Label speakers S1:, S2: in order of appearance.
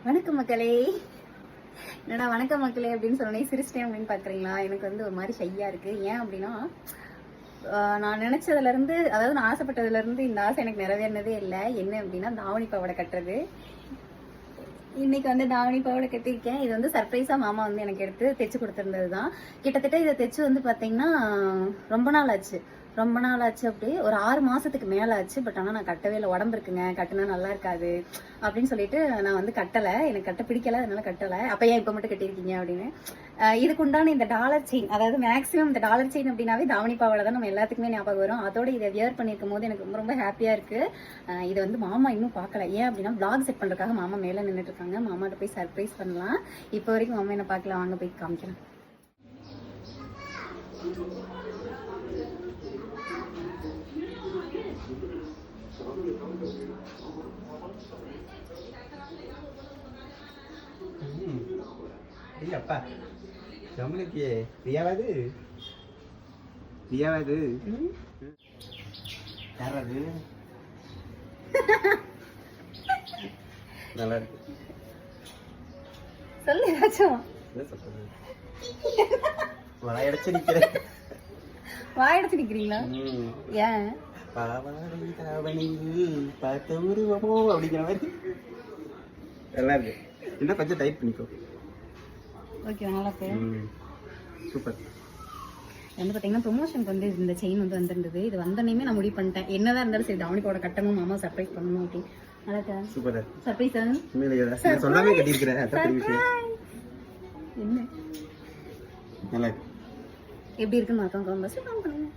S1: வணக்கம் மக்களே. என்னடா வணக்கம் மக்களே அப்படின்னு சொன்னேன் சிரிச்சிட்டேன் அப்படின்னு பாக்குறீங்களா? எனக்கு வந்து ஒரு மாதிரி ஷையா இருக்கு. ஏன் அப்படின்னா நான் நினைச்சதுல இருந்து, அதாவது நான் ஆசைப்பட்டதுல இருந்து இந்த ஆசை எனக்கு நிறைவேறினதே இல்லை. என்ன அப்படின்னா தாவணி பாவாடை கட்டுறது. இன்னைக்கு வந்து தாவணி பாவாடை கட்டியிருக்கேன். இது வந்து சர்ப்ரைஸா மாமா வந்து எனக்கு எடுத்து தைச்சு கொடுத்துருந்தது தான். கிட்டத்தட்ட இதை தைச்சு வந்து பாத்தீங்கன்னா ரொம்ப நாள் ஆச்சு. அப்படியே ஒரு 6 மாசத்துக்கு மேல ஆச்சு. பட் ஆனா நான் கட்டவே இல்லை. உடம்பு இருக்குங்க, கட்டினா நல்லா இருக்காது அப்படின்னு சொல்லிட்டு நான் வந்து கட்டலை. எனக்கு கட்ட பிடிக்கல, அதனால கட்டலை. அப்ப ஏன் இப்ப மட்டும் கட்டியிருக்கீங்க அப்படின்னு. இதுக்கு உண்டான இந்த டாலர் செயின், அதாவது மேக்ஸிமம் இந்த டாலர் செயின் அப்படின்னாவே தாவணி பாவாடை தான் நம்ம எல்லாத்துக்குமே ஞாபகம் வரும். அதோட இதை வியர் பண்ணிருக்கும் போது எனக்கு ரொம்ப ரொம்ப ஹாப்பியா இருக்கு. இதை வந்து மாமா இன்னும் பார்க்கல. ஏன் அப்படின்னா vlog செட் பண்றதுக்காக மாமா மேல நின்றுட்டு இருக்காங்க. மாமாட்ட போய் சர்ப்ரைஸ் பண்ணலாம். இப்போ வரைக்கும் மாமா என்ன பார்க்கல, வாங்க போய் காமிக்கலாம்.
S2: அப்பா நம்மளுக்கு பிரியாவது யாராவது நல்லா இருக்கு.
S1: சொல்லு ஏதாச்சும்.
S2: வாயடைச்சு நிக்கிறேன்.
S1: வாயடைச்சு நிக்கிறீங்களா? ஏன்?
S2: பார்த்த உருவமோ அப்படிங்கிற மாதிரி நல்லா இருக்கு. இன்னும் கொஞ்சம் டைட் பண்ணிக்கோ.
S1: ஓகே, நல்லா இருக்கு.
S2: சூப்பர்.
S1: வந்து பாத்தீங்கன்னா ப்ரொமோஷனுக்கு வந்து இந்த செயின் வந்து வந்திருந்தது. இது வந்தோடனே நான் முடிவு பண்ணிட்டேன், என்னதான் இருந்தாலும் சரி தாவணி பாவாடை கட்டணும், மாமா சர்ப்ரைஸ் பண்ணணும் அப்படின்னு. நல்லா இருக்கா?
S2: சூப்பர்.
S1: சர்ப்ரைஸ்
S2: சொல்லாமே கட்டியிருக்கிறேன்.
S1: என்ன
S2: நல்லா இருக்கு.
S1: எப்படி இருக்குன்னு மறக்காம பண்ணுங்க.